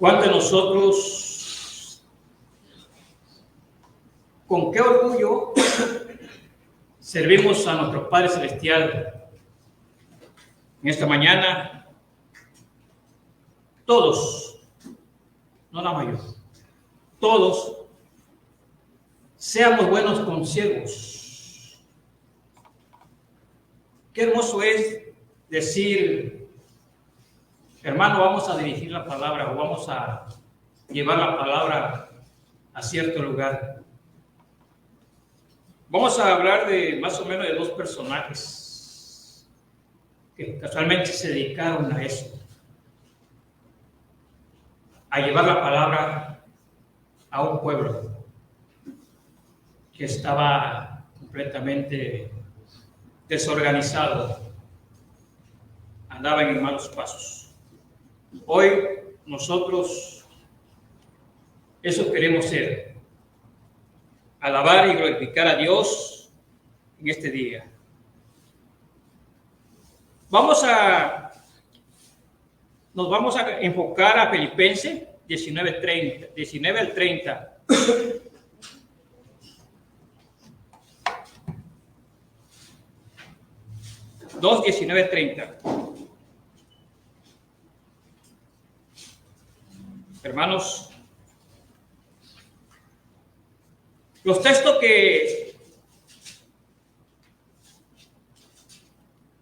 ¿Cuántos de nosotros, con qué orgullo servimos a nuestro Padre Celestial? En esta mañana, todos, no la mayoría, todos seamos buenos consiervos. Qué hermoso es decir, hermano, vamos a dirigir la palabra o vamos a llevar la palabra a cierto lugar. Vamos a hablar de más o menos de dos personajes que casualmente se dedicaron a eso, a llevar la palabra a un pueblo que estaba completamente desorganizado, andaba en malos pasos. Hoy nosotros eso queremos ser, alabar y glorificar a Dios en este día. Nos vamos a enfocar a Filipenses 19 al 30. Dos, 19, 30. Hermanos, los textos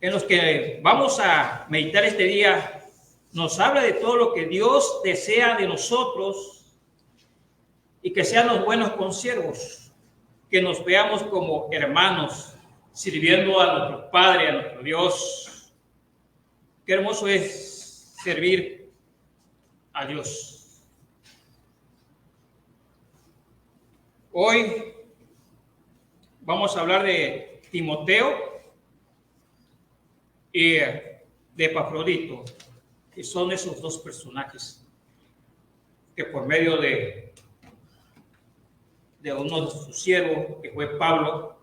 en los que vamos a meditar este día nos habla de todo lo que Dios desea de nosotros y que seamos buenos consiervos, que nos veamos como hermanos, sirviendo a nuestro Padre, a nuestro Dios. Qué hermoso es servir a Dios. Hoy vamos a hablar de Timoteo y de Epafrodito, que son esos dos personajes que por medio de uno de sus siervos, que fue Pablo,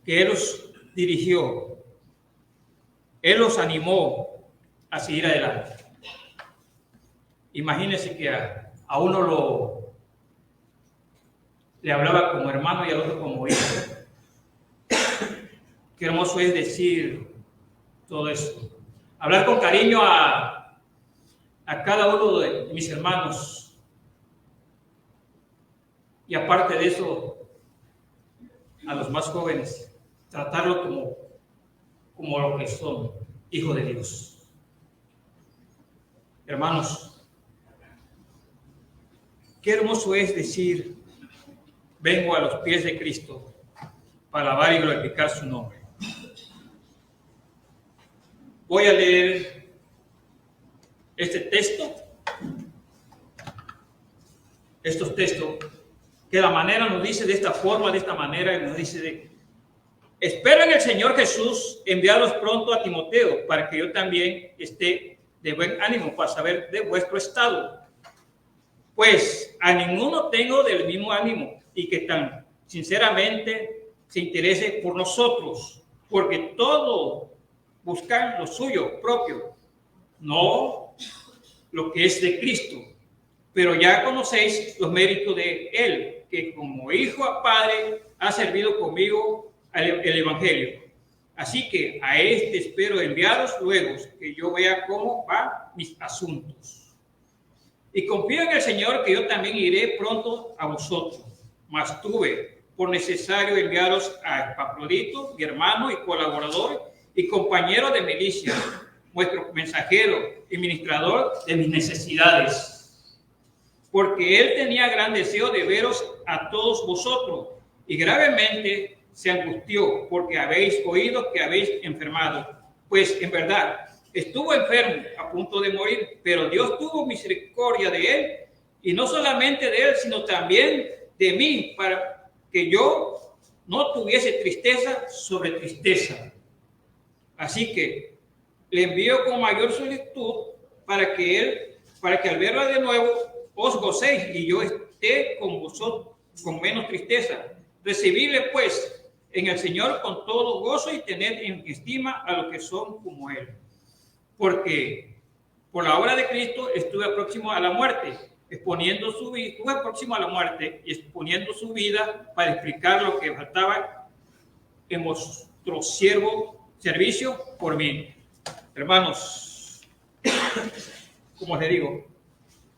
que él los dirigió, él los animó a seguir adelante. Imagínense que a uno le hablaba como hermano y al otro como hijo. Qué hermoso es decir todo eso. Hablar con cariño a cada uno de mis hermanos. Y aparte de eso, a los más jóvenes, tratarlo como lo que son, hijos de Dios. Hermanos, qué hermoso es decir, vengo a los pies de Cristo para alabar y glorificar su nombre. Voy a leer este texto, estos textos, que la manera nos dice de esta forma, de esta manera, nos dice espero en el Señor Jesús enviarlos pronto a Timoteo, para que yo también esté de buen ánimo para saber de vuestro estado. Pues a ninguno tengo del mismo ánimo y que tan sinceramente se interese por nosotros, porque todos buscan lo suyo propio, no lo que es de Cristo. Pero ya conocéis los méritos de Él, que como hijo a padre ha servido conmigo el Evangelio. Así que a este espero enviaros luego, que yo vea cómo van mis asuntos. Y confío en el Señor que yo también iré pronto a vosotros. Mas tuve por necesario enviaros a Epafrodito, mi hermano y colaborador y compañero de milicia, vuestro mensajero y ministrador de mis necesidades. Porque él tenía gran deseo de veros a todos vosotros y gravemente se angustió porque habéis oído que habéis enfermado. Pues en verdad estuvo enfermo a punto de morir, pero Dios tuvo misericordia de él, y no solamente de él, sino también de mí, para que yo no tuviese tristeza sobre tristeza. Así que le envío con mayor solicitud para que al verla de nuevo os gocéis y yo esté con vosotros con menos tristeza. Recibidle pues en el Señor con todo gozo y tener en estima a los que son como Él. Porque por la obra de Cristo estuve próximo a la muerte, exponiendo su vida, estuve próximo a la muerte y exponiendo su vida para explicar lo que faltaba en vuestro servicio por mí. Hermanos, como les digo,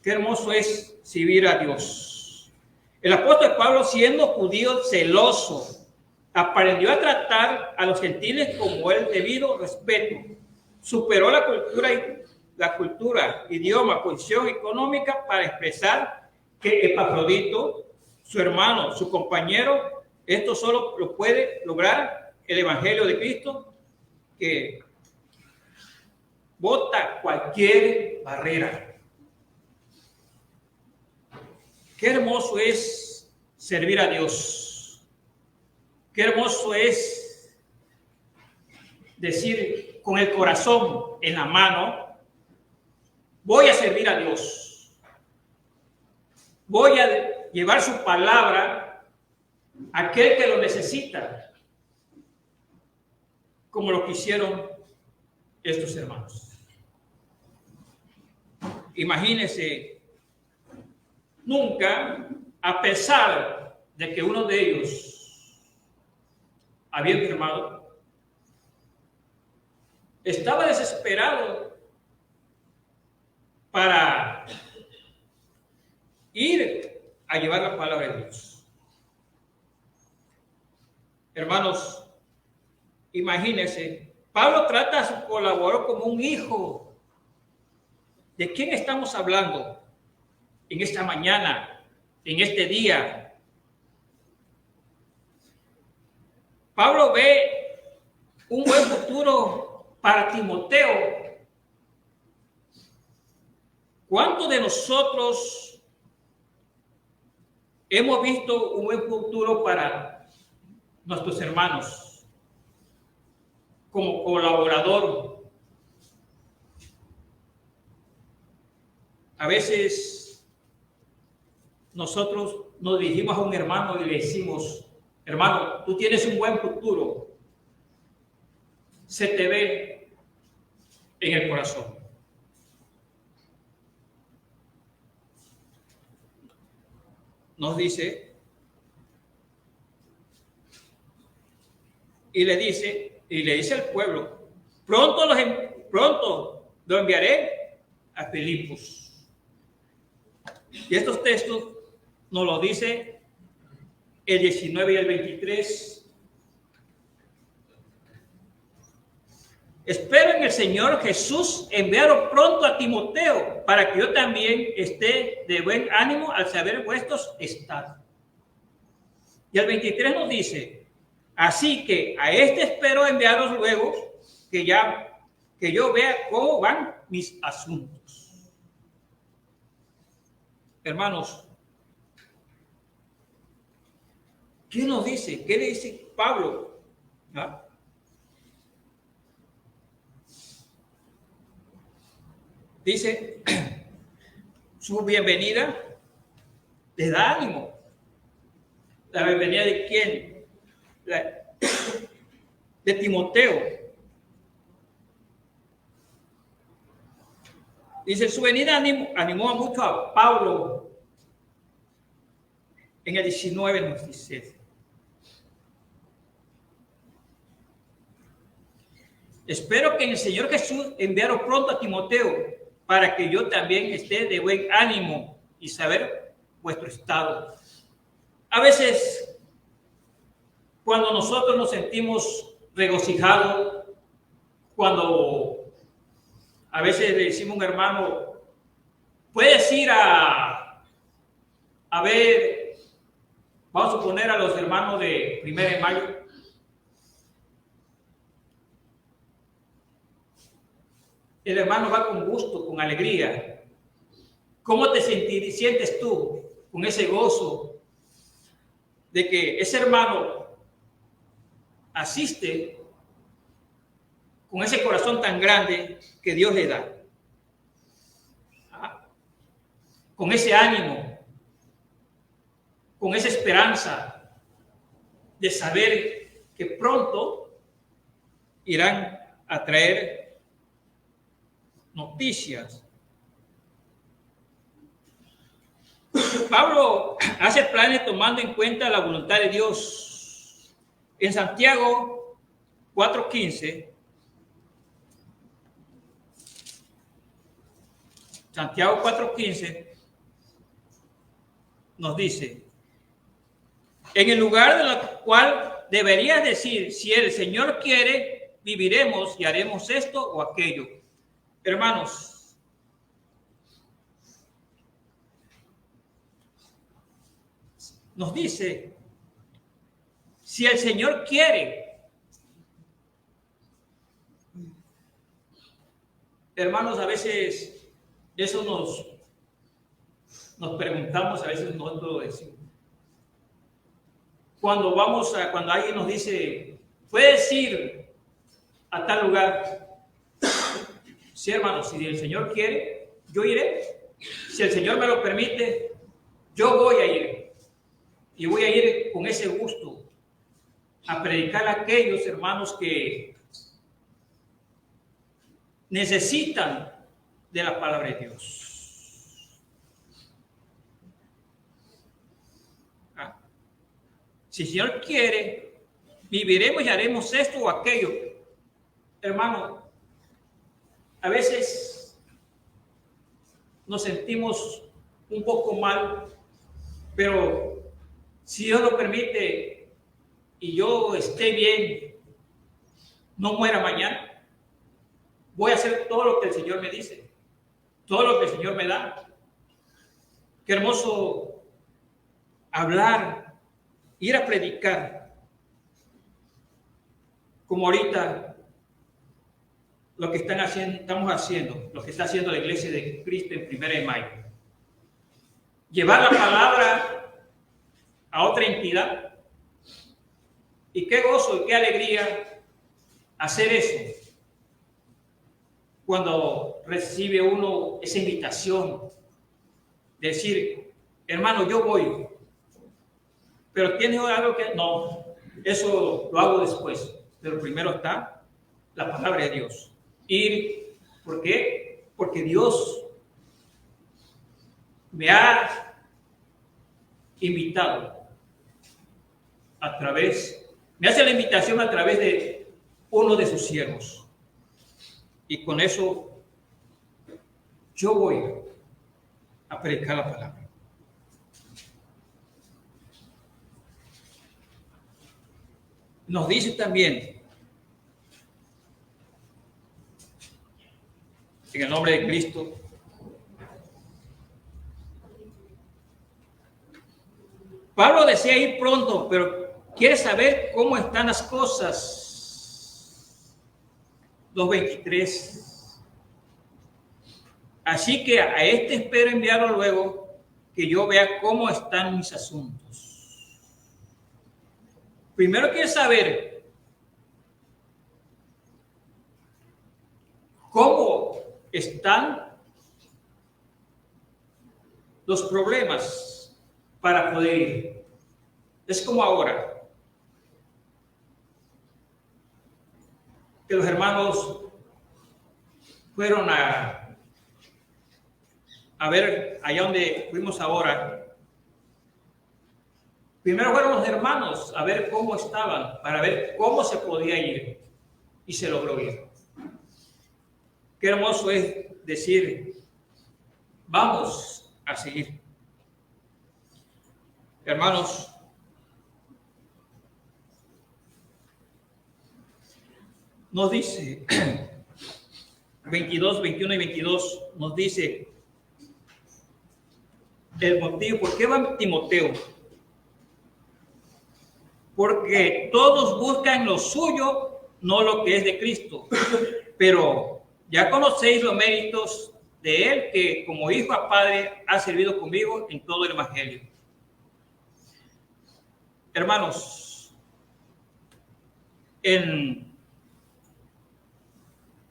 qué hermoso es servir a Dios. El apóstol Pablo, siendo judío celoso, aprendió a tratar a los gentiles como el debido respeto. Superó la cultura, idioma, posición económica para expresar que Epafrodito, su hermano, su compañero, esto solo lo puede lograr el Evangelio de Cristo, que bota cualquier barrera. Qué hermoso es servir a Dios. Qué hermoso es decir con el corazón en la mano, voy a servir a Dios. Voy a llevar su palabra a aquel que lo necesita, como lo que hicieron estos hermanos. Imagínense, nunca, a pesar de que uno de ellos había enfermado, estaba desesperado para ir a llevar la palabra de Dios. Hermanos, imagínense, Pablo trata a su colaborador como un hijo. ¿De quién estamos hablando en esta mañana, en este día? Pablo ve un buen futuro para Timoteo. ¿Cuántos de nosotros hemos visto un buen futuro para nuestros hermanos como colaborador? A veces nosotros nos dirigimos a un hermano y le decimos, hermano, tú tienes un buen futuro, se te ve en el corazón. Nos dice, y le dice al pueblo, pronto lo enviaré a Filipos. Y estos textos nos lo dice el 19 y el 23. Espero en el Señor Jesús enviaros pronto a Timoteo, para que yo también esté de buen ánimo al saber vuestros estados. Y el 23 nos dice, así que a este espero enviaros luego, que yo vea cómo van mis asuntos. Hermanos, ¿qué nos dice? ¿Qué le dice Pablo? ¿Ah? Dice, su bienvenida les da ánimo. ¿La bienvenida de quién? De Timoteo. Dice, su venida animó mucho a Pablo. En el 19 nos dice, espero que el Señor Jesús enviaros pronto a Timoteo, para que yo también esté de buen ánimo y saber vuestro estado. A veces, cuando nosotros nos sentimos regocijados, cuando a veces le decimos a un hermano, puedes ir a ver, vamos a poner a los hermanos de 1 de mayo. El hermano va con gusto, con alegría. ¿Cómo te sientes tú con ese gozo de que ese hermano asiste con ese corazón tan grande que Dios le da? Con ese ánimo, con esa esperanza de saber que pronto irán a traer noticias. Pablo hace planes tomando en cuenta la voluntad de Dios. En Santiago 4:15, Santiago 4:15 nos dice: en el lugar de la cual deberías decir, si el Señor quiere, viviremos y haremos esto o aquello. Hermanos, nos dice, si el Señor quiere. Hermanos, a veces eso nos preguntamos, a veces nosotros lo decimos. Cuando alguien nos dice, puedes ir a tal lugar. Sí, hermanos, si el Señor quiere, yo iré. Si el Señor me lo permite, yo voy a ir. Y voy a ir con ese gusto a predicar a aquellos hermanos que necesitan de la palabra de Dios. Si el Señor quiere, viviremos y haremos esto o aquello. Hermano, a veces nos sentimos un poco mal, pero si Dios lo permite y yo esté bien, no muera mañana, voy a hacer todo lo que el Señor me dice, todo lo que el Señor me da. Qué hermoso hablar, ir a predicar, como ahorita lo que estamos haciendo, lo que está haciendo la Iglesia de Cristo en 1 de Mayo. Llevar la palabra a otra entidad. Y qué gozo y qué alegría hacer eso. Cuando recibe uno esa invitación, de decir, hermano, yo voy. Pero tiene algo que, no, eso lo hago después. Pero primero está la palabra de Dios. Ir, ¿por qué? Porque Dios me ha invitado me hace la invitación a través de uno de sus siervos. Y con eso yo voy a predicar la palabra. Nos dice también, en el nombre de Cristo, Pablo desea ir pronto, pero quiere saber cómo están las cosas. 2:23. Así que a este espero enviarlo luego, que yo vea cómo están mis asuntos. Primero quiere saber cómo están los problemas para poder ir. Es como ahora que los hermanos fueron a ver allá donde fuimos ahora. Primero fueron los hermanos a ver cómo estaban, para ver cómo se podía ir, y se logró ir. Qué hermoso es decir, vamos a seguir. Hermanos, nos dice 22, 21 y 22, nos dice el motivo. ¿Por qué va Timoteo? Porque todos buscan lo suyo, no lo que es de Cristo. Pero ya conocéis los méritos de él, que como hijo a padre ha servido conmigo en todo el evangelio. Hermanos, en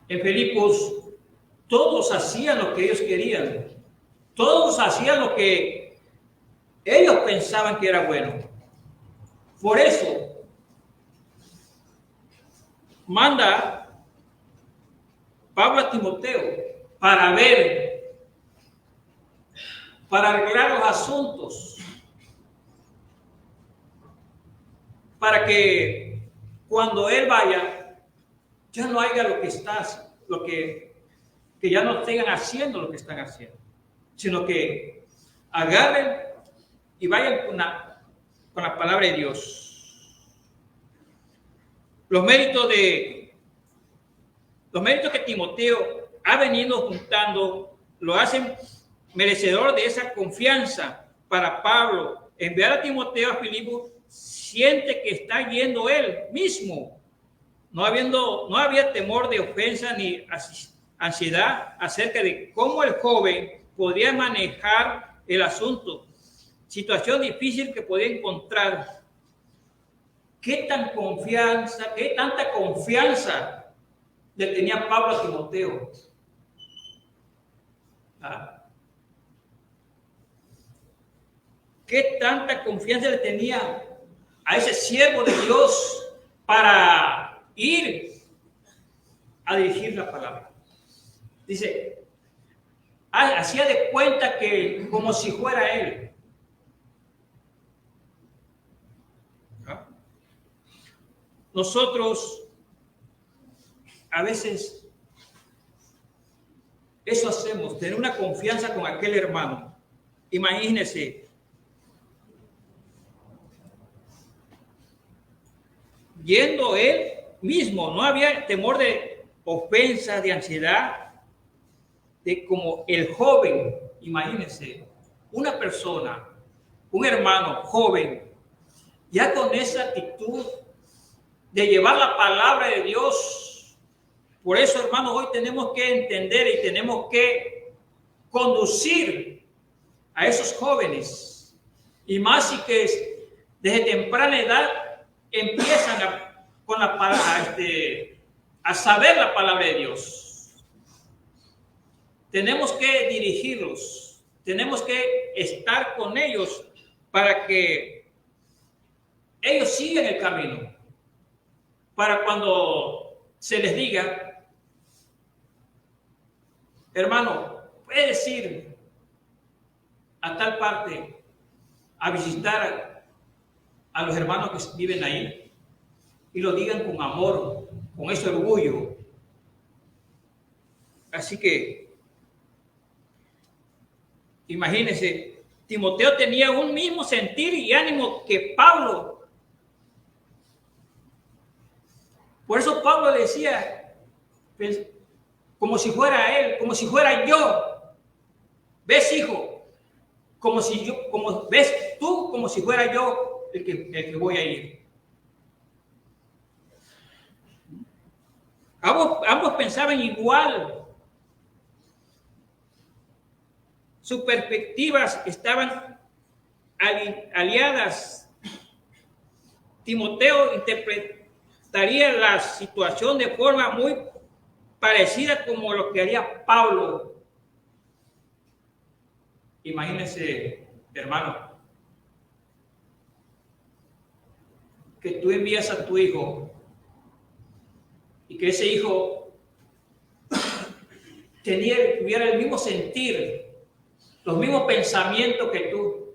Filipos, todos hacían lo que ellos querían. Todos hacían lo que ellos pensaban que era bueno. Por eso, manda Pablo a Timoteo para ver, para arreglar los asuntos, para que cuando él vaya, ya no haya lo que estás, que ya no sigan haciendo lo que están haciendo, sino que agarren y vayan con la palabra de Dios. Los méritos que Timoteo ha venido juntando lo hacen merecedor de esa confianza para Pablo. Enviar a Timoteo a Filipo, siente que está yendo él mismo. No había temor de ofensa ni ansiedad acerca de cómo el joven podía manejar el asunto. Situación difícil que podía encontrar. ¿Qué tanta confianza le tenía Pablo a Timoteo? ¿Qué tanta confianza le tenía a ese siervo de Dios para ir a dirigir la palabra? Dice, hacía de cuenta que como si fuera él. Nosotros a veces eso hacemos, tener una confianza con aquel hermano. Imagínense, yendo él mismo, no había temor de ofensa, de ansiedad, de como el joven. Imagínense, una persona, un hermano joven, ya con esa actitud de llevar la palabra de Dios. Por eso, hermanos, hoy tenemos que entender y tenemos que conducir a esos jóvenes. Y más si que desde temprana edad empiezan a saber la palabra de Dios. Tenemos que dirigirlos, tenemos que estar con ellos para que ellos sigan el camino. Para cuando se les diga, hermano, puedes ir a tal parte a visitar a los hermanos que viven ahí, y lo digan con amor, con ese orgullo. Así que, imagínense, Timoteo tenía un mismo sentir y ánimo que Pablo. Por eso Pablo le decía, como si fuera él, como si fuera yo. ¿Ves, hijo? ¿Ves tú? Como si fuera yo el que voy a ir. Ambos pensaban igual. Sus perspectivas estaban aliadas. Timoteo interpretaría la situación de forma muy parecida como lo que haría Pablo. Imagínense, hermano, que tú envías a tu hijo y que ese hijo tuviera el mismo sentir, los mismos pensamientos que tú.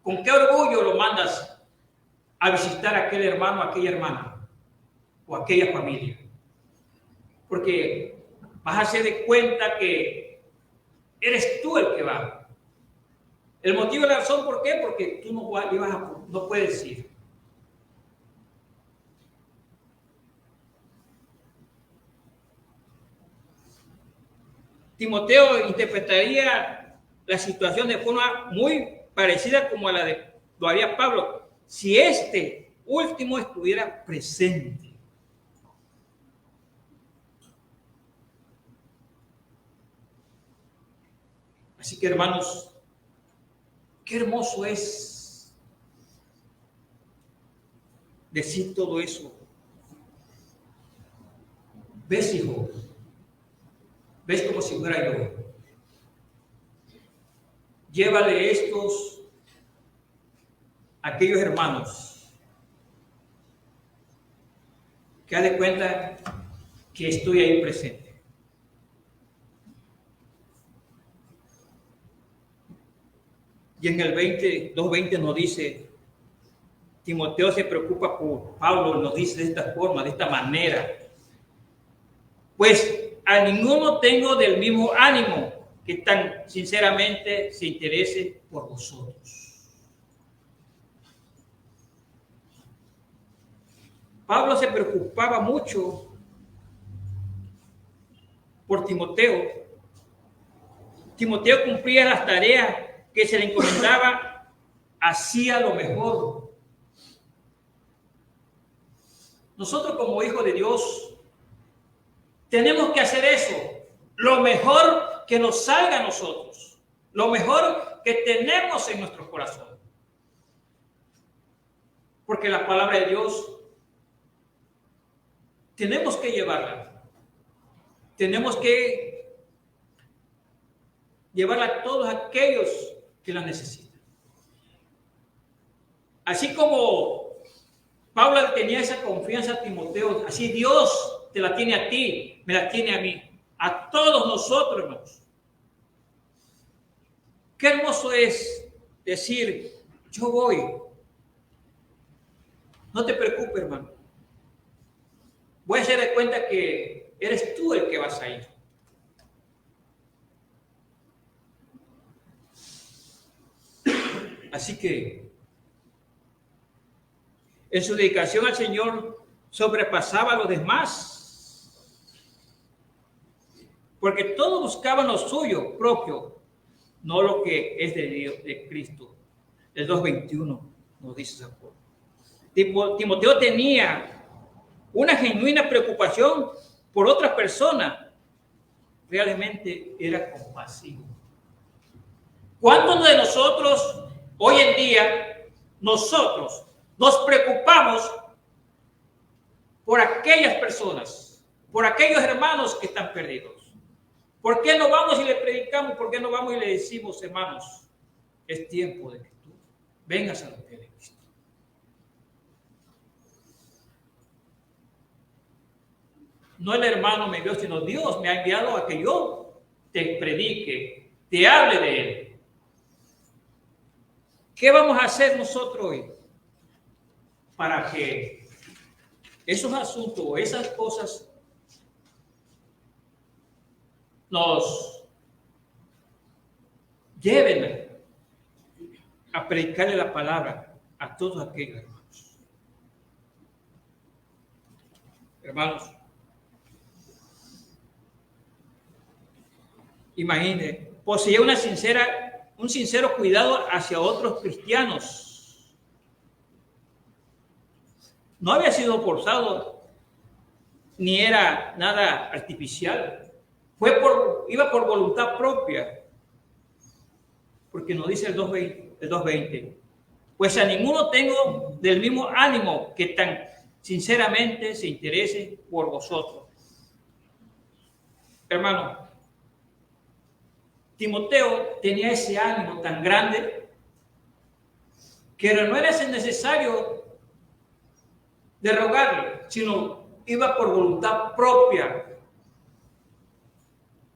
¿Con qué orgullo lo mandas a visitar a aquel hermano, a aquella hermana o a aquella familia? Porque vas a hacer de cuenta que eres tú el que va. El motivo y la razón, ¿por qué? Porque tú no puedes ir. Timoteo interpretaría la situación de forma muy parecida como a lo haría Pablo, si este último estuviera presente. Así que, hermanos, qué hermoso es decir todo eso. ¿Ves, hijo? ¿Ves como si fuera yo? Llévale estos a aquellos hermanos que haz de cuenta que estoy ahí presente. Y en el 2:20 nos dice, Timoteo se preocupa por Pablo, nos dice de esta forma, de esta manera. Pues a ninguno tengo del mismo ánimo que tan sinceramente se interese por vosotros. Pablo se preocupaba mucho por Timoteo. Timoteo cumplía las tareas que se le encomendaba, hacía lo mejor. Nosotros como hijos de Dios tenemos que hacer eso, lo mejor que nos salga a nosotros, lo mejor que tenemos en nuestro corazón. Porque la palabra de Dios tenemos que llevarla. Tenemos que llevarla a todos aquellos que la necesitan. Así como Pablo tenía esa confianza a Timoteo, así Dios te la tiene a ti, me la tiene a mí, a todos nosotros, hermanos. Qué hermoso es decir, yo voy. No te preocupes, hermano. Voy a hacer de cuenta que eres tú el que vas a ir. Así que en su dedicación al Señor sobrepasaba a los demás, porque todos buscaban lo suyo propio, no lo que es de Dios, de Cristo. El 2:21 nos dice esa forma. Timoteo tenía una genuina preocupación por otras personas. Realmente era compasivo. ¿Cuántos de nosotros hoy en día nosotros nos preocupamos por aquellas personas, por aquellos hermanos que están perdidos? ¿Por qué no vamos y le predicamos? ¿Por qué no vamos y le decimos, hermanos, es tiempo de que tú vengas a los pies de Cristo? No el hermano me envió, sino Dios me ha enviado a que yo te predique, te hable de Él. ¿Qué vamos a hacer nosotros hoy para que esos asuntos, esas cosas nos lleven a predicarle la palabra a todos aquellos hermanos? Hermanos, imagine, poseía un sincero cuidado hacia otros cristianos. No había sido forzado, ni era nada artificial. Iba por voluntad propia. Porque nos dice el 2:20. Pues a ninguno tengo del mismo ánimo que tan sinceramente se interese por vosotros. Hermano, Timoteo tenía ese ánimo tan grande que no era necesario de rogarle, sino iba por voluntad propia.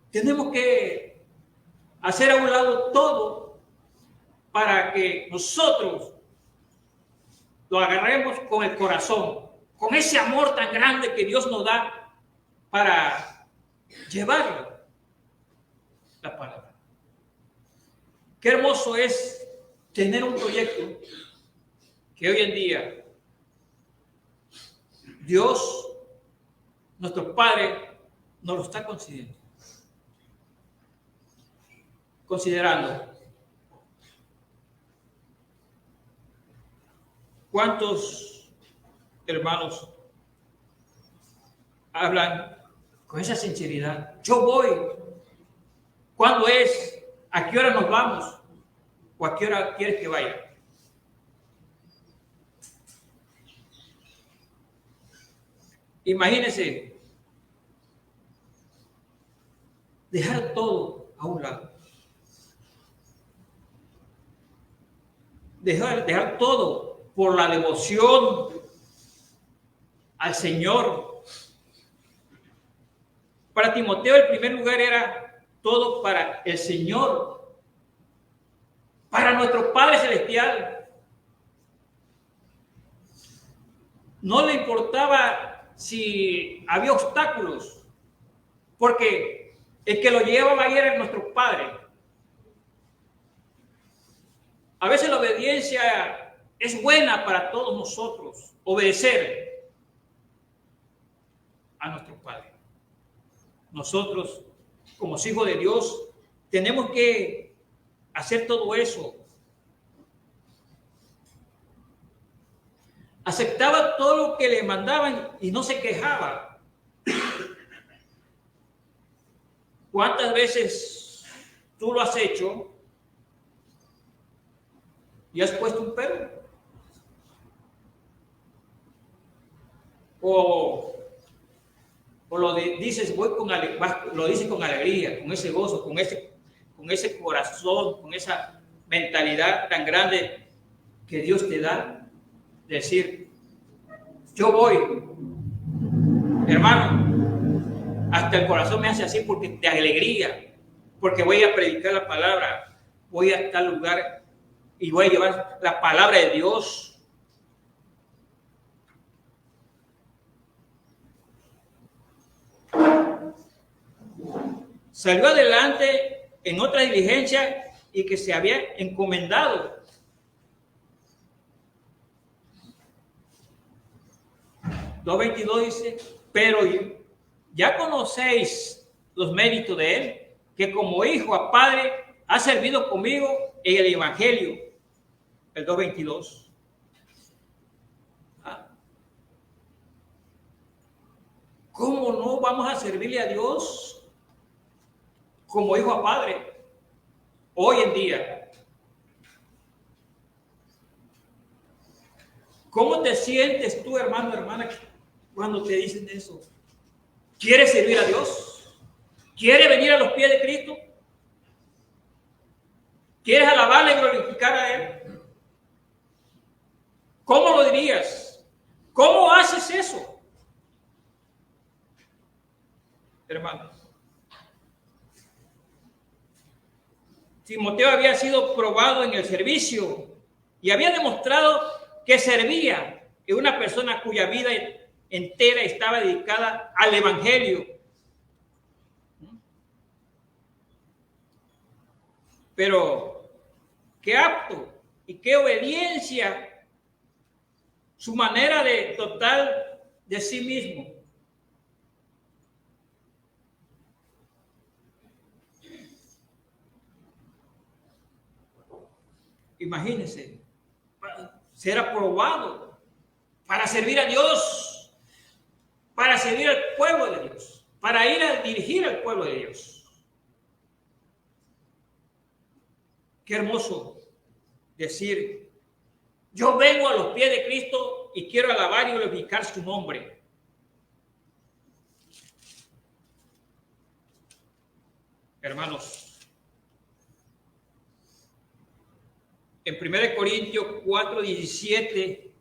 Tenemos que hacer a un lado todo para que nosotros lo agarremos con el corazón, con ese amor tan grande que Dios nos da para llevarlo la palabra. Qué hermoso es tener un proyecto que hoy en día Dios, nuestro Padre, nos lo está considerando. ¿Cuántos hermanos hablan con esa sinceridad? Yo voy. ¿Cuándo es? ¿A qué hora nos vamos? ¿O a qué hora quieres que vaya? Imagínense dejar todo a un lado. Dejar todo por la devoción al Señor. Para Timoteo el primer lugar era todo para el Señor, para nuestro Padre Celestial. No le importaba si había obstáculos, porque el que lo llevaba ahí era nuestro Padre. A veces la obediencia es buena para todos nosotros, obedecer a nuestro Padre. Nosotros, como hijos de Dios, tenemos que hacer todo eso. Aceptaba todo lo que le mandaban y no se quejaba. ¿Cuántas veces tú lo has hecho y has puesto un pero? O dices, lo dices con alegría, con ese gozo, con ese corazón, con esa mentalidad tan grande que Dios te da. Decir, yo voy, hermano, hasta el corazón me hace así porque de alegría, porque voy a predicar la palabra, voy a tal lugar y voy a llevar la palabra de Dios. Salió adelante en otra diligencia y que se había encomendado. Versículo 22 dice, pero ya conocéis los méritos de él, que como hijo a padre ha servido conmigo en el evangelio. El 2:22. ¿Cómo no vamos a servirle a Dios como hijo a padre hoy en día? ¿Cómo te sientes tú, hermano, hermana, cuando te dicen eso? ¿Quieres servir a Dios? ¿Quieres venir a los pies de Cristo? ¿Quieres alabarle y glorificar a Él? ¿Cómo lo dirías? ¿Cómo haces eso, hermano? Timoteo había sido probado en el servicio y había demostrado que servía en una persona cuya vida entera estaba dedicada al evangelio. Pero qué apto y qué obediencia su manera de total de sí mismo. Imagínense, ser aprobado para servir a Dios, para servir al pueblo de Dios, para ir a dirigir al pueblo de Dios. Qué hermoso decir, yo vengo a los pies de Cristo y quiero alabar y glorificar su nombre. Hermanos, en 1 Corintios 4:17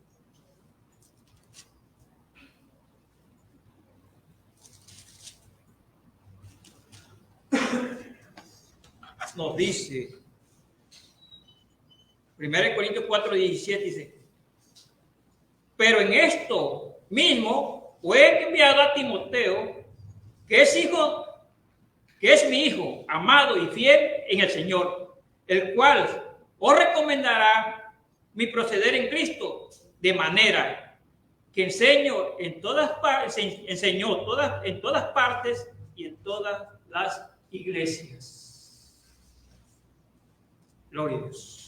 nos dice, 1 Corintios 4:17 dice, pero en esto mismo os he enviado a Timoteo, que es mi hijo, amado y fiel en el Señor, el cual os recomendará mi proceder en Cristo, de manera que enseñó en todas partes y en todas las iglesias. Gloria a Dios.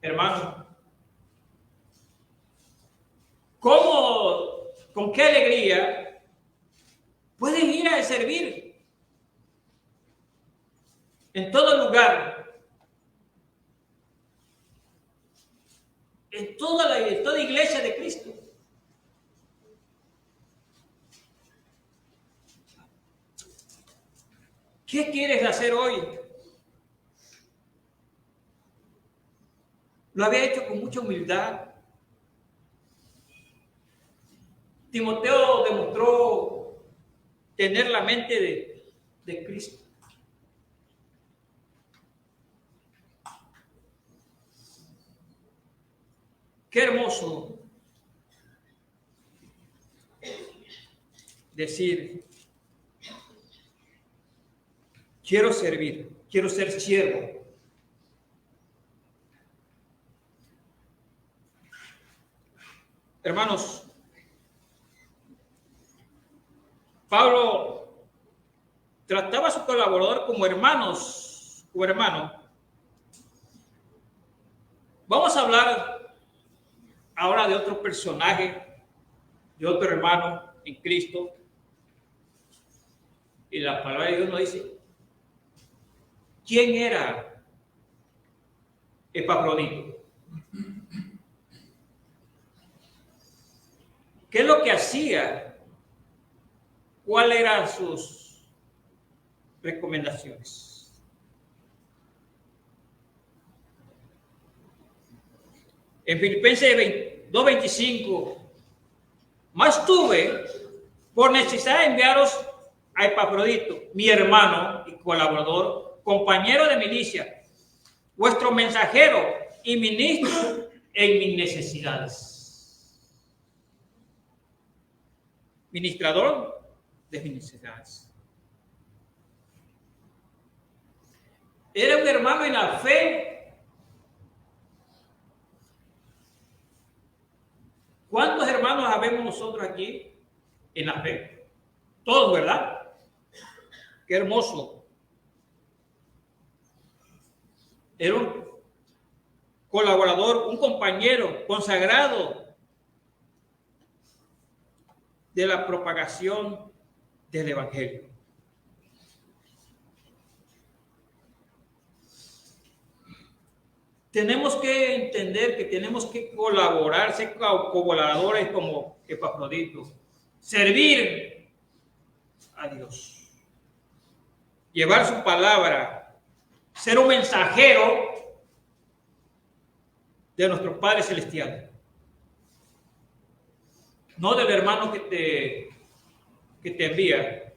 Hermano, con qué alegría pueden ir a servir en todo lugar, en toda iglesia de Cristo. ¿Qué quieres hacer hoy? Lo había hecho con mucha humildad, Timoteo demostró tener la mente de Cristo. Qué hermoso decir, quiero servir, quiero ser siervo. Hermanos, Pablo trataba a su colaborador como hermanos, como hermano. Vamos a hablar ahora de otro personaje, de otro hermano en Cristo. Y la palabra de Dios nos dice, ¿quién era Epafrodito? ¿Qué es lo que hacía? ¿Cuáles eran sus recomendaciones? En Filipenses 2:25, más tuve por necesidad de enviaros a Epafrodito, mi hermano y colaborador, compañero de milicia, vuestro mensajero y ministro en mis necesidades. Ministrador de mis necesidades. Era un hermano en la fe. ¿Cuántos hermanos habemos nosotros aquí en la fe? Todos, ¿verdad? Qué hermoso. Era un colaborador, un compañero consagrado de la propagación del Evangelio. Tenemos que entender que tenemos que colaborar, ser colaboradores como Epafrodito, servir a Dios, llevar su palabra, ser un mensajero de nuestro Padre Celestial. No del hermano que te envía,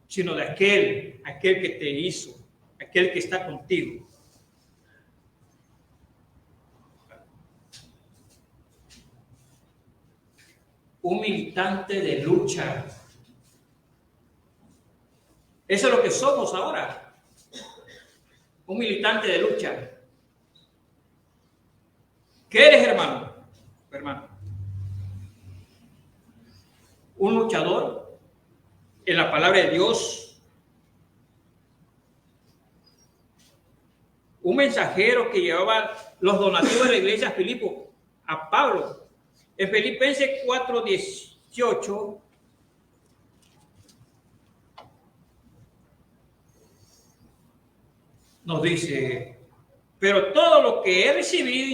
sino de aquel que te hizo, aquel que está contigo. Un militante de lucha. Eso es lo que somos ahora. Un militante de lucha. ¿Qué eres, hermano? Hermano. Un luchador en la palabra de Dios. Un mensajero que llevaba los donativos de la iglesia de Filipo a Pablo. En Filipenses 4:18 nos dice, pero todo lo que he recibido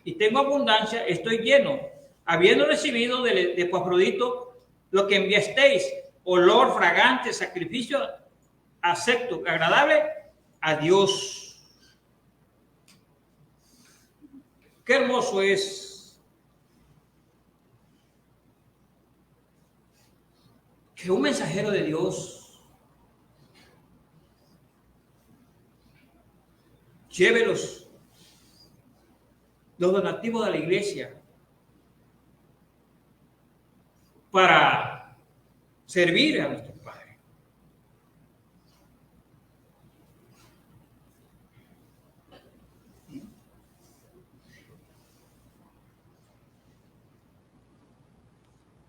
y tengo abundancia, estoy lleno, habiendo recibido de Epafrodito lo que enviasteis, olor fragante, sacrificio acepto, agradable a Dios. Qué hermoso es que un mensajero de Dios lleve los donativos de la iglesia para servir a nuestro Padre.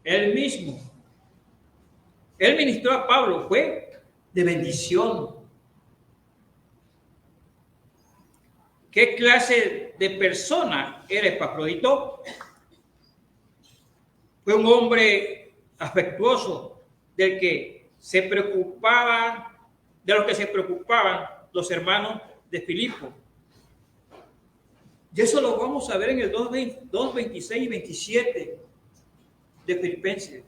Él mismo, él ministró a Pablo, fue de bendición. ¿Qué clase de persona era Epafrodito? Fue un hombre afectuoso de los que se preocupaban los hermanos de Filipo. Y eso lo vamos a ver en el 2:26 y 27 de Filipenses,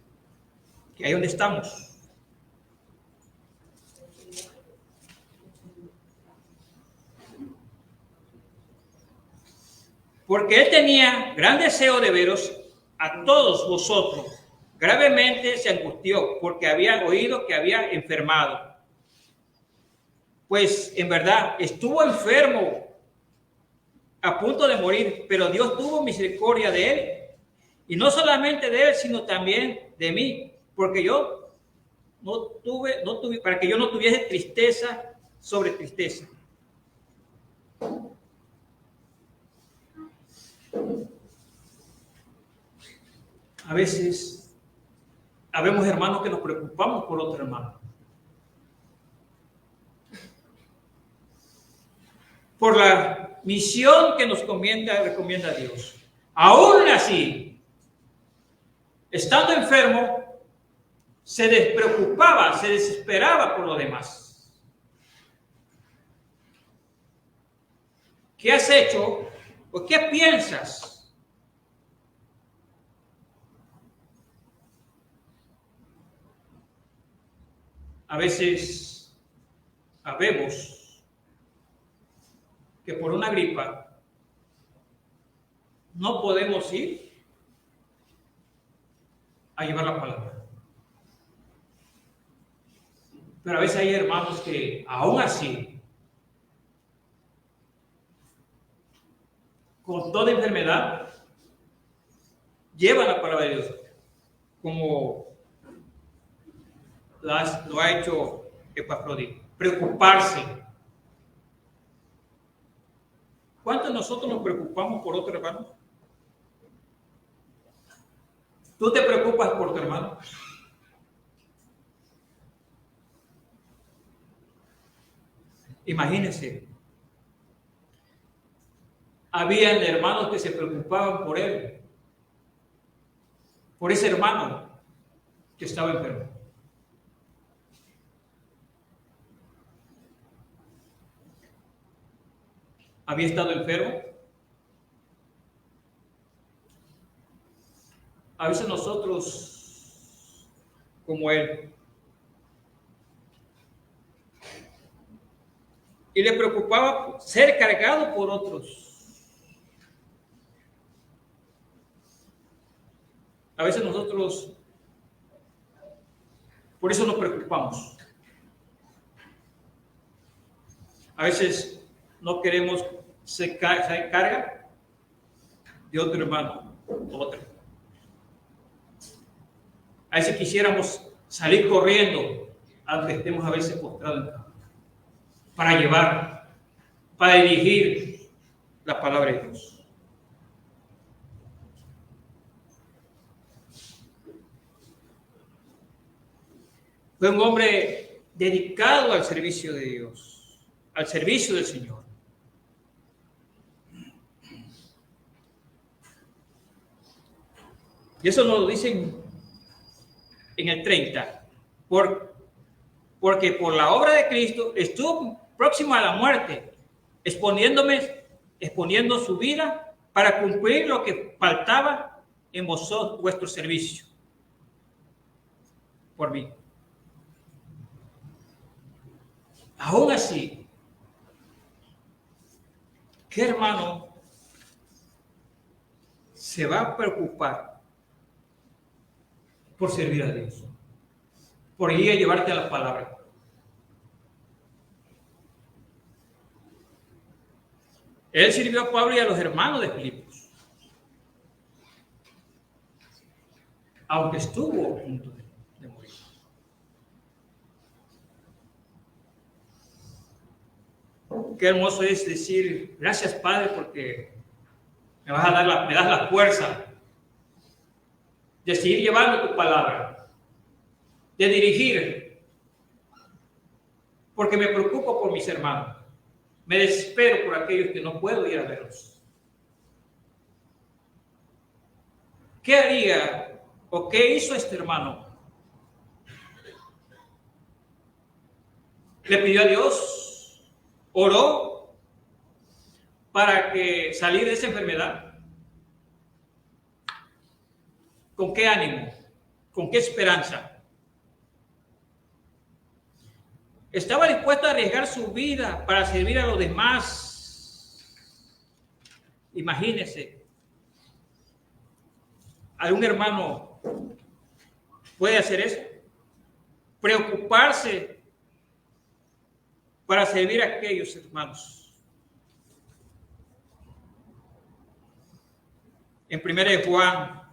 que ahí donde estamos. Porque él tenía gran deseo de veros, a todos vosotros. Gravemente se angustió porque había oído que había enfermado. Pues en verdad estuvo enfermo, a punto de morir, pero Dios tuvo misericordia de él. Y no solamente de él, sino también de mí, porque yo para que yo no tuviese tristeza sobre tristeza. A veces, habemos hermanos que nos preocupamos por otro hermano. Por la misión que nos recomienda Dios. Aún así, estando enfermo, se despreocupaba, se desesperaba por lo demás. ¿Qué has hecho o qué piensas? A veces sabemos que por una gripa no podemos ir a llevar la palabra. Pero a veces hay hermanos que aún así, con toda enfermedad, llevan la palabra de Dios, como lo ha hecho Epafrodito. Preocuparse. ¿Cuántos nosotros nos preocupamos por otro hermano? ¿Tú te preocupas por tu hermano? Imagínense, habían hermanos que se preocupaban por él, por ese hermano que estaba enfermo. Había estado enfermo. A veces nosotros, como él, y le preocupaba ser cargado por otros. A veces nosotros, por eso nos preocupamos. A veces no queremos ser carga de otro hermano, otro. A veces quisiéramos salir corriendo, aunque estemos a veces postrados en cama, para llevar, para dirigir la palabra de Dios. Fue un hombre dedicado al servicio de Dios, al servicio del Señor. Y eso nos lo dicen en el 30. Porque por la obra de Cristo estuvo próximo a la muerte, exponiendo su vida para cumplir lo que faltaba en vosotros, vuestro servicio. Por mí. Aún así, ¿qué hermano se va a preocupar por servir a Dios? Por ir a llevarte a la palabra. Él sirvió a Pablo y a los hermanos de Filipos, aunque estuvo a punto de morir. Qué hermoso es decir, gracias Padre, porque me das la fuerza de seguir llevando tu palabra, de dirigir, porque me preocupo por mis hermanos, me desespero por aquellos que no puedo ir a verlos. ¿Qué haría o qué hizo este hermano? Le pidió a Dios, oró para que salir de esa enfermedad. ¿Con qué ánimo? ¿Con qué esperanza? Estaba dispuesto a arriesgar su vida para servir a los demás. Imagínense. ¿Algún hermano puede hacer eso? Preocuparse para servir a aquellos hermanos. En 1 Juan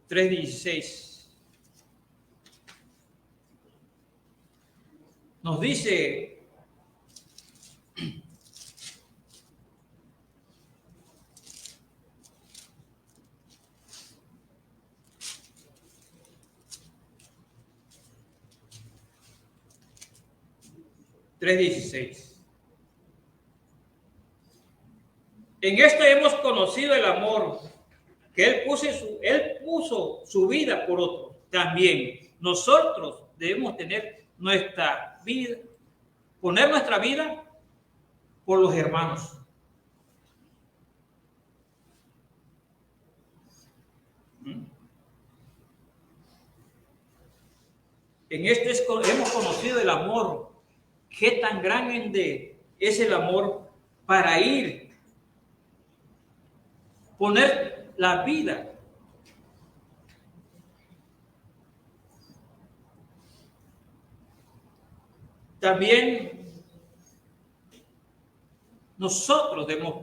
3:16 nos dice: en esto hemos conocido el amor, que Él puso su vida por otro. También nosotros debemos tener nuestra vida, poner nuestra vida por los hermanos. En este hemos conocido el amor. Qué tan grande es el amor para ir, poner la vida. También nosotros debemos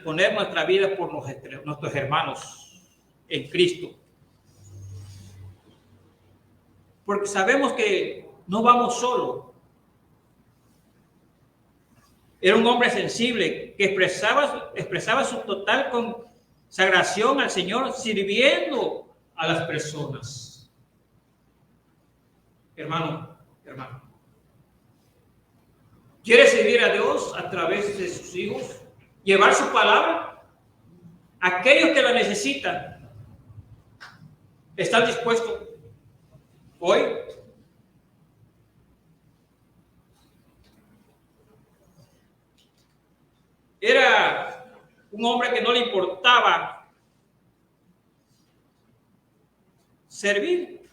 poner nuestra vida por nuestros hermanos en Cristo. Porque sabemos que no vamos solos. Era un hombre sensible que expresaba su total consagración al Señor, sirviendo a las personas. Hermano, ¿quiere servir a Dios a través de sus hijos? ¿Llevar su palabra? Aquellos que la necesitan, ¿están dispuestos hoy? Era un hombre que no le importaba servir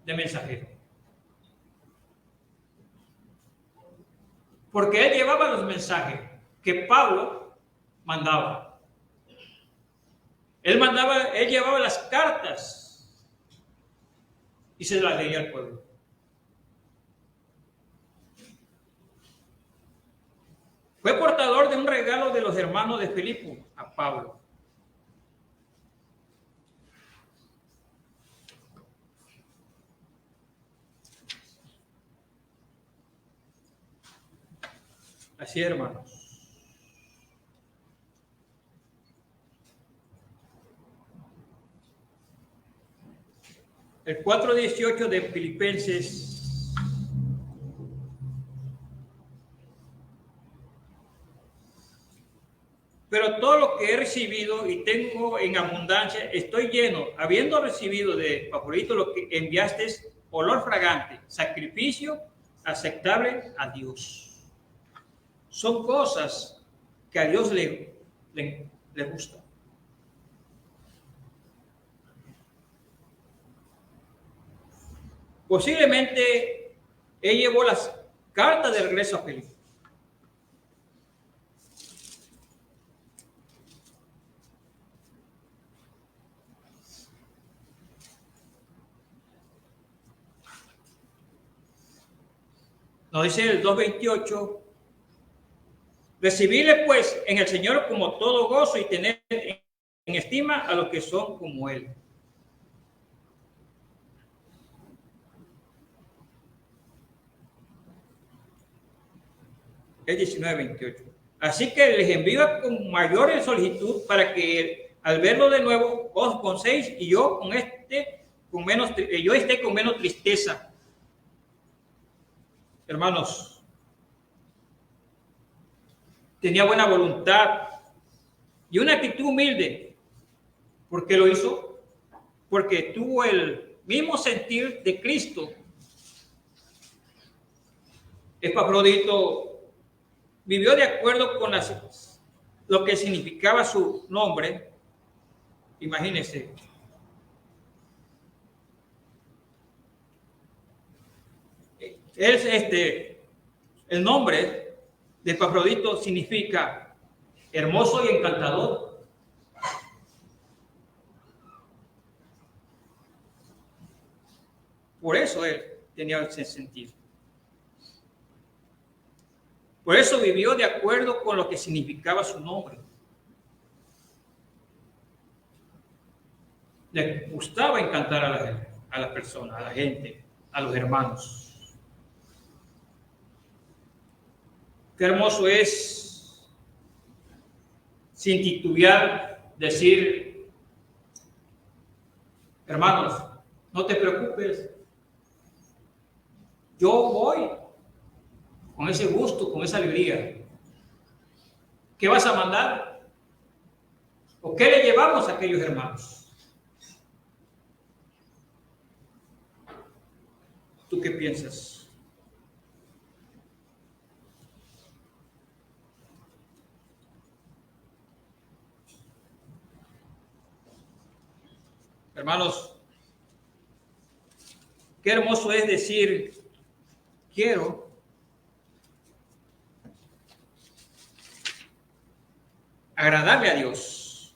de mensajero, porque él llevaba los mensajes que Pablo mandaba. Él llevaba las cartas y se las leía al pueblo. Fue portador de un regalo de los hermanos de Filipo a Pablo. Así, hermanos. El 4:18 de Filipenses. Pero todo lo que he recibido y tengo en abundancia, estoy lleno, habiendo recibido de Epafrodito lo que enviaste, olor fragante, sacrificio aceptable a Dios. Son cosas que a Dios le gusta. Posiblemente él llevó las cartas de regreso a Filipo. Nos dice el 2:28, recibirle pues en el Señor como todo gozo y tener en estima a los que son como Él. El 19:28. Así que les envío con mayor solicitud para que al verlo de nuevo os gocéis y yo esté con menos tristeza. Hermanos, tenía buena voluntad y una actitud humilde. ¿Por qué lo hizo? Porque tuvo el mismo sentir de Cristo. Epafrodito vivió de acuerdo con lo que significaba su nombre. Imagínense. El nombre de Epafrodito significa hermoso y encantador. Por eso él tenía ese sentido. Por eso vivió de acuerdo con lo que significaba su nombre. Le gustaba encantar a las personas, a la gente, a los hermanos. Qué hermoso es, sin titubear, decir: hermanos, no te preocupes, yo voy con ese gusto, con esa alegría. ¿Qué vas a mandar? ¿O qué le llevamos a aquellos hermanos? ¿Tú qué piensas? Hermanos, qué hermoso es decir: quiero agradarle a Dios,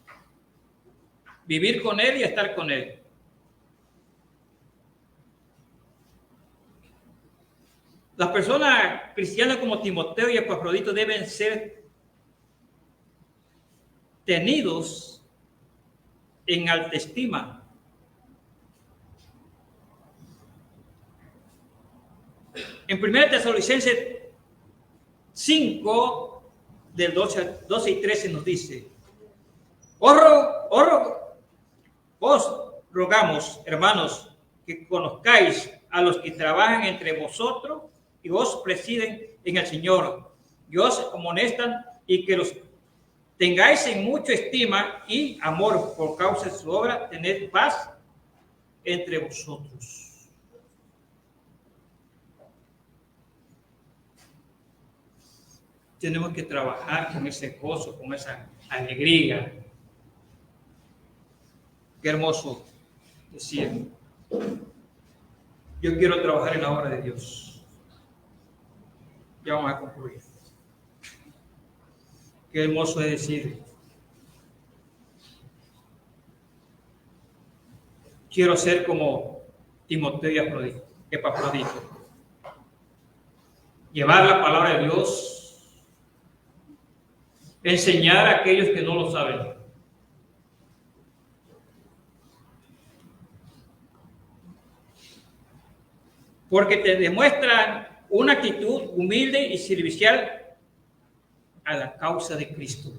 vivir con Él y estar con Él. Las personas cristianas como Timoteo y Epafrodito deben ser tenidos en alta estima. En 1 Tesalonicenses 5, del 12 y 13 nos dice: os rogamos, hermanos, que conozcáis a los que trabajan entre vosotros y os presiden en el Señor, y os amonestan, y que los tengáis en mucha estima y amor por causa de su obra, tened paz entre vosotros. Tenemos que trabajar con ese gozo, con esa alegría. Qué hermoso decir: yo quiero trabajar en la obra de Dios. Ya vamos a concluir. Qué hermoso es decir: quiero ser como Timoteo y Epafrodito. Llevar la palabra de Dios, enseñar a aquellos que no lo saben. Porque te demuestran una actitud humilde y servicial a la causa de Cristo.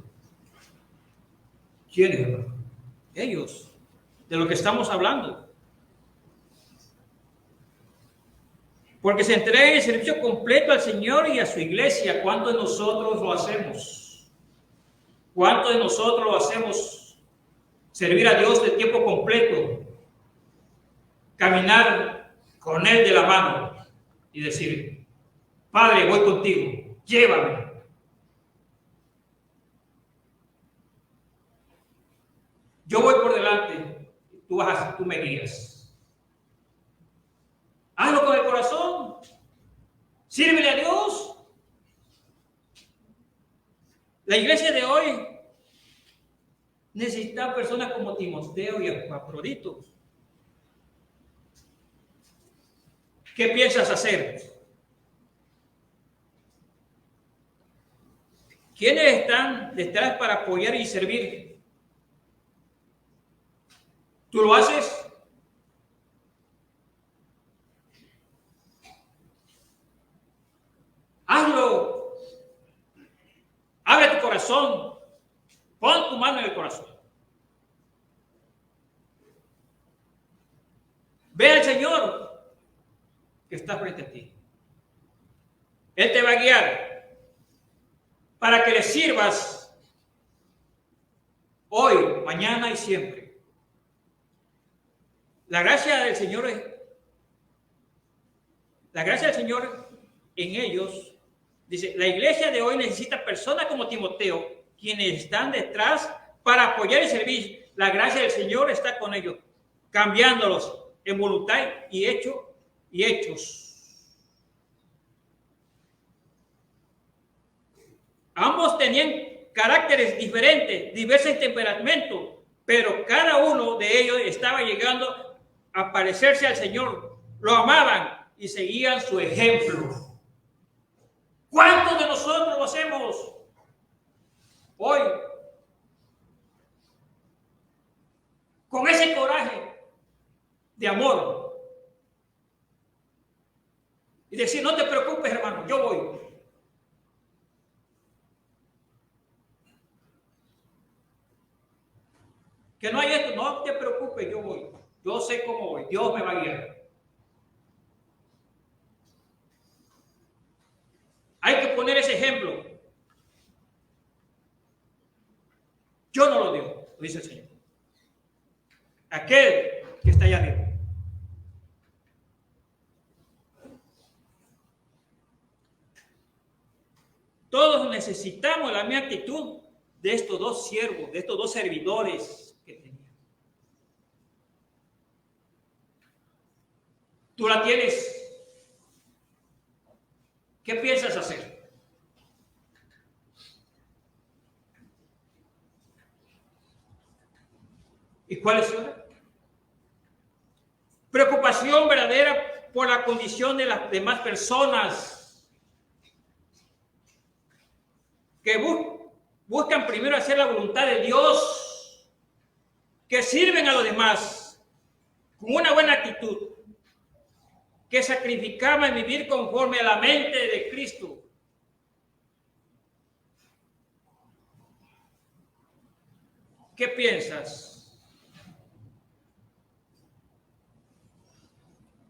¿Quiénes, hermano? Ellos, de lo que estamos hablando. Porque se entrega el servicio completo al Señor y a su iglesia. ¿Cuántos de nosotros lo hacemos? ¿Cuántos de nosotros lo hacemos? Servir a Dios de tiempo completo. Caminar con Él de la mano y decir: Padre, voy contigo, llévame. Yo voy por delante, tú me guías. Hazlo con el corazón. Sírvele a Dios. La iglesia de hoy necesita personas como Timoteo y Epafrodito. ¿Qué piensas hacer? ¿Quiénes están detrás para apoyar y servir? ¿Tú lo haces? Hazlo. Abre tu corazón. Pon tu mano en el corazón. Ve al Señor que está frente a ti. Él te va a guiar para que le sirvas hoy, mañana y siempre. La gracia del Señor en ellos, dice, la iglesia de hoy necesita personas como Timoteo, quienes están detrás para apoyar y servir. La gracia del Señor está con ellos, cambiándolos en voluntad y hechos. Ambos tenían caracteres diferentes, diversos temperamentos, pero cada uno de ellos estaba llegando a parecerse al Señor lo amaban y seguían su ejemplo. ¿Cuántos de nosotros lo hacemos hoy? Con ese coraje de amor. Y decir, no te preocupes, hermano, yo voy. Que no hay esto, no te preocupes, yo voy. Yo sé cómo voy, Dios me va a guiar. Hay que poner ese ejemplo. Yo no lo digo, lo dice el Señor. Aquel que está allá arriba. Todos necesitamos la misma actitud de estos dos siervos, de estos dos servidores que tenían. Tú la tienes. ¿Qué piensas hacer? ¿Y cuál es su preocupación verdadera por la condición de las demás personas que buscan primero hacer la voluntad de Dios, que sirven a los demás con una buena actitud, que sacrificaban vivir conforme a la mente de Cristo? ¿Qué piensas?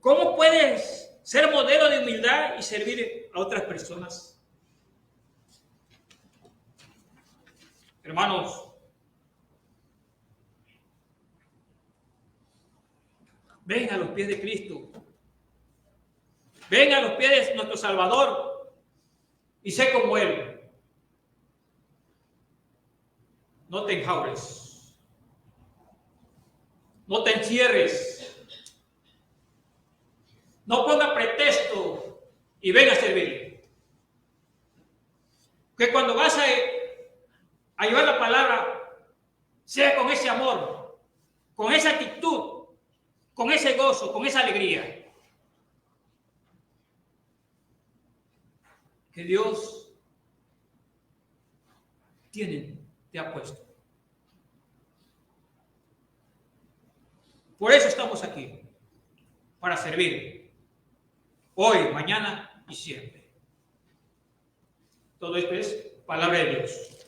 ¿Cómo puedes ser modelo de humildad y servir a otras personas? Hermanos, ven a los pies de Cristo. Ven a los pies de nuestro Salvador y sé como Él. No te enjaules. No te encierres. No ponga pretexto y ven a servir. Que cuando vas a llevar la palabra, sea con ese amor, con esa actitud, con ese gozo, con esa alegría. Que Dios te ha puesto. Por eso estamos aquí, para servir. Hoy, mañana y siempre. Todo esto es palabra de Dios.